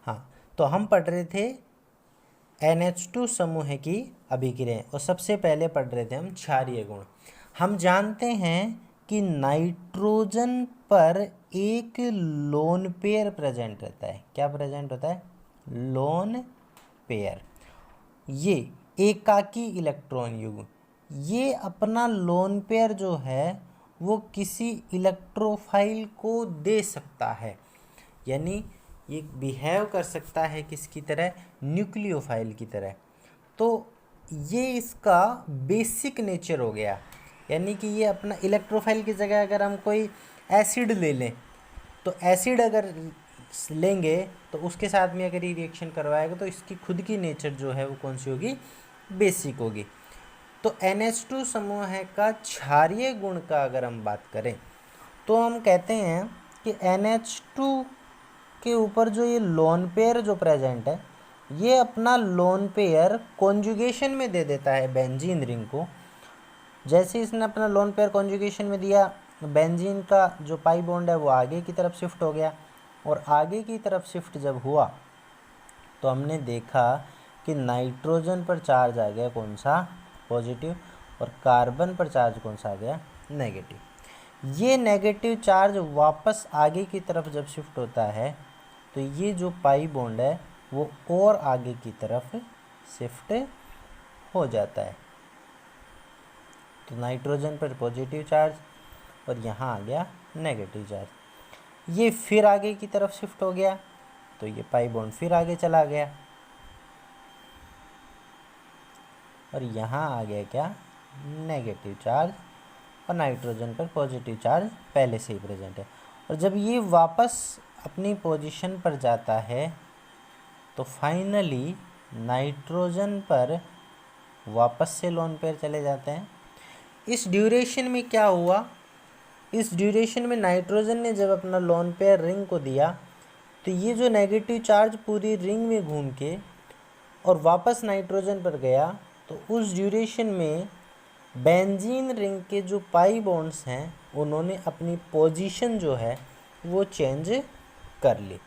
हाँ, तो हम पढ़ रहे थे NH2 समूह की अभिक्रियाएं और सबसे पहले पढ़ रहे थे हम क्षारीय गुण। हम जानते हैं कि नाइट्रोजन पर एक लोन पेयर प्रेजेंट रहता है। क्या प्रेजेंट होता है? Lone pair. ये एकाकी इलेक्ट्रॉन युग्म, ये अपना लोन पेयर जो है वो किसी इलेक्ट्रोफाइल को दे सकता है, यानी ये बिहेव कर सकता है किसकी तरह? न्यूक्लियोफाइल की तरह। तो ये इसका बेसिक नेचर हो गया, यानी कि ये अपना इलेक्ट्रोफाइल की जगह अगर हम कोई एसिड ले लें, तो एसिड अगर लेंगे तो उसके साथ में अगर ये रिएक्शन करवाएगा तो इसकी खुद की नेचर जो है वो कौन सी होगी? बेसिक होगी। तो NH2 समूह का क्षारीय गुण का अगर हम बात करें तो हम कहते हैं कि NH2 के ऊपर जो ये लोन पेयर जो प्रेजेंट है, ये अपना लोन पेयर कॉन्जुगेशन में दे देता है बेंजीन रिंग को। जैसे इसने अपना लोन पेयर कॉन्जुगेशन में दिया, बेंजीन का जो पाई बॉन्ड है वो आगे की तरफ शिफ्ट हो गया, और आगे की तरफ शिफ्ट जब हुआ तो हमने देखा कि नाइट्रोजन पर चार्ज आ गया कौन सा? पॉजिटिव, और कार्बन पर चार्ज कौन सा आ गया? नेगेटिव। ये नेगेटिव चार्ज वापस आगे की तरफ जब शिफ्ट होता है तो ये जो पाई बॉन्ड है वो और आगे की तरफ शिफ्ट हो जाता है। तो नाइट्रोजन पर पॉजिटिव चार्ज और यहाँ आ गया नेगेटिव चार्ज। ये फिर आगे की तरफ शिफ्ट हो गया तो ये पाई बॉन्ड फिर आगे चला गया, और यहाँ आ गया क्या? नेगेटिव चार्ज, और नाइट्रोजन पर पॉजिटिव चार्ज पहले से ही प्रेजेंट है। और जब ये वापस अपनी पोजीशन पर जाता है तो फाइनली नाइट्रोजन पर वापस से लोन पेयर चले जाते हैं। इस ड्यूरेशन में क्या हुआ? इस ड्यूरेशन में नाइट्रोजन ने जब अपना लोन पेयर रिंग को दिया तो ये जो नेगेटिव चार्ज पूरी रिंग में घूम के और वापस नाइट्रोजन पर गया, तो उस ड्यूरेशन में बेंजीन रिंग के जो पाई बॉन्ड्स हैं उन्होंने अपनी पोजीशन जो है वो चेंज कर ली।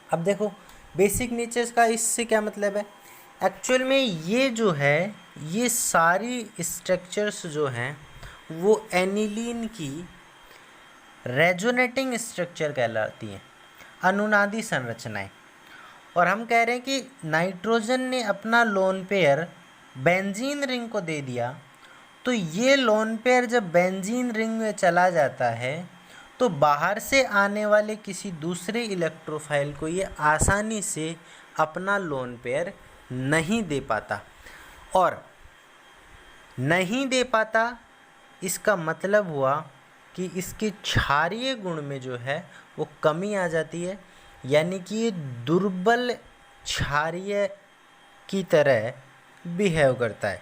अब देखो बेसिक नेचर्स का इससे क्या मतलब है? एक्चुअल में ये जो है, ये सारी स्ट्रक्चर्स जो हैं वो एनिलीन की रेजोनेटिंग स्ट्रक्चर कहलाती हैं, अनुनादी संरचनाएं। और हम कह रहे हैं कि नाइट्रोजन ने अपना लोन पेयर बेंजीन रिंग को दे दिया, तो ये लोन पेयर जब बेंजीन रिंग में चला जाता है तो बाहर से आने वाले किसी दूसरे इलेक्ट्रोफाइल को ये आसानी से अपना लोन पेयर नहीं दे पाता। और नहीं दे पाता इसका मतलब हुआ कि इसके क्षारीय गुण में जो है वो कमी आ जाती है, यानी कि ये दुर्बल क्षारीय की तरह बिहेव करता है।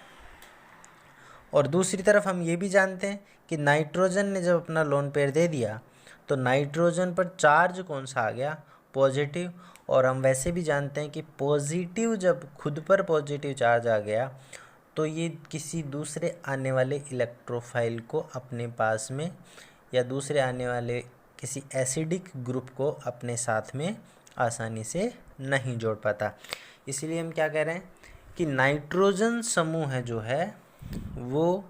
और दूसरी तरफ हम ये भी जानते हैं कि नाइट्रोजन ने जब अपना लोन पेयर दे दिया तो नाइट्रोजन पर चार्ज कौन सा आ गया? पॉजिटिव। और हम वैसे भी जानते हैं कि पॉजिटिव जब खुद पर पॉजिटिव चार्ज आ गया तो ये किसी दूसरे आने वाले इलेक्ट्रोफाइल को अपने पास में, या दूसरे आने वाले किसी एसिडिक ग्रुप को अपने साथ में आसानी से नहीं जोड़ पाता। इसलिए हम क्या कह रहे हैं कि नाइट्रोजन समूह जो है वो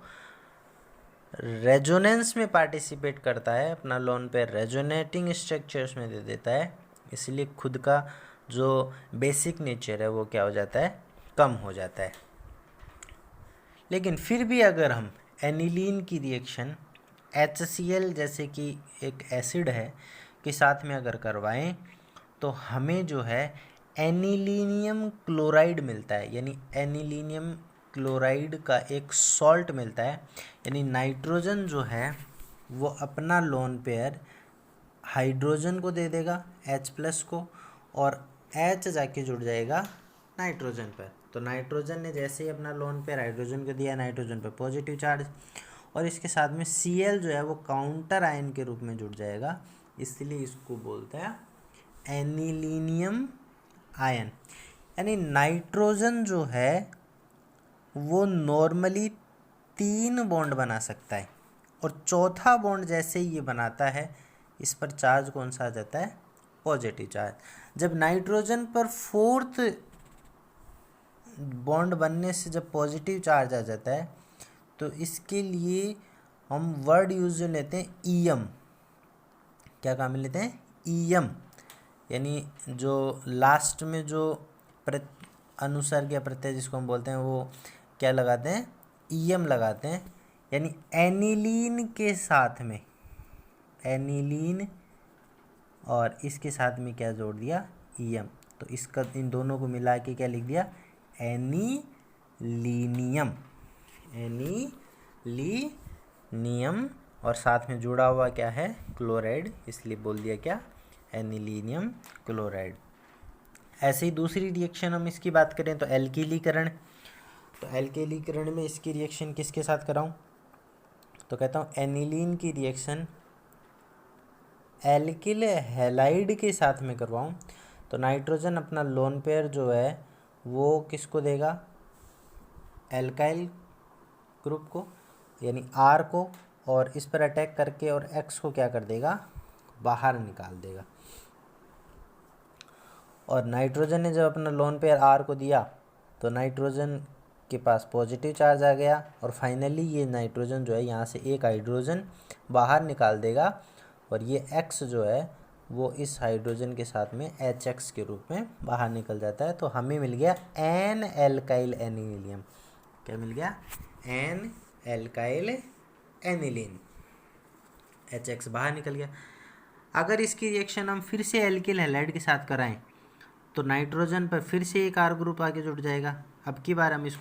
रेजोनेंस में पार्टिसिपेट करता है, अपना लोन पेयर रेजोनेटिंग स्ट्रक्चर्स में दे देता है, इसलिए खुद का जो बेसिक नेचर है वो क्या हो जाता है? कम हो जाता है। लेकिन फिर भी अगर हम एनिलीन की रिएक्शन HCl जैसे कि एक एसिड है के साथ में अगर करवाएं तो हमें जो है एनिलीनियम क्लोराइड मिलता है, यानी एनिलीनियम क्लोराइड का एक सॉल्ट मिलता है। यानी नाइट्रोजन जो है वो अपना लोन पेयर हाइड्रोजन को दे देगा H+ को, और H जाके जुड़ जाएगा नाइट्रोजन पर। तो नाइट्रोजन ने जैसे ही अपना लोन पेयर हाइड्रोजन को दिया, नाइट्रोजन पर पॉजिटिव चार्ज, और इसके साथ में Cl जो है वो काउंटर आयन के रूप में जुड़ जाएगा, इसलिए इसको बोलते हैं एनिलीनियम आयन। यानी नाइट्रोजन जो है वो नॉर्मली 3 बॉन्ड बना सकता है, और चौथा बॉन्ड जैसे ही ये बनाता है इस पर चार्ज कौन सा आ जाता है? Positive charge. जब नाइट्रोजन पर फोर्थ बॉन्ड बनने से जब पॉजिटिव चार्ज आ जाता है तो इसके लिए हम वर्ड यूज जो लेते हैं ईएम। क्या काम लेते हैं? ईएम, यानी जो लास्ट में जो अनुसर्ग या प्रत्यय जिसको हम बोलते हैं वो क्या लगाते हैं? ईएम लगाते हैं। यानी एनिलीन के साथ में, एनिलीन और इसके साथ में क्या जोड़ दिया? ईएम। तो इसका इन दोनों को मिला के क्या लिख दिया? एनीलीनियम। एनीलीनियम और साथ में जुड़ा हुआ क्या है? क्लोराइड, इसलिए बोल दिया क्या? एनीलीनियम क्लोराइड। ऐसे ही दूसरी रिएक्शन हम इसकी बात करें तो एल्किलीकरण। तो एल्किलीकरण में इसकी रिएक्शन किसके साथ कराऊं? तो कहता हूँ एनिलीन की रिएक्शन एल्किल हैलाइड के साथ में करवाऊँ तो नाइट्रोजन अपना लोन पेयर जो है वो किसको देगा? एल्काइल ग्रुप को, यानी आर को, और इस पर अटैक करके और एक्स को क्या कर देगा? बाहर निकाल देगा। और नाइट्रोजन ने जब अपना लोन पेयर आर को दिया तो नाइट्रोजन के पास पॉजिटिव चार्ज आ गया और फाइनली ये नाइट्रोजन जो है यहाँ से एक हाइड्रोजन बाहर निकाल देगा और ये एक्स जो है वो इस हाइड्रोजन के साथ में HX के रूप में बाहर निकल जाता है। तो हमें मिल गया एन एल्काइल एनिलीन। क्या मिल गया? N alkyl aniline. HX बाहर निकल गया। अगर इसकी रिएक्शन हम फिर से एल्किल हैलाइड के साथ कराएं तो नाइट्रोजन पर फिर से एक आर ग्रुप आगे जुड़ जाएगा। अब की बार हम इसको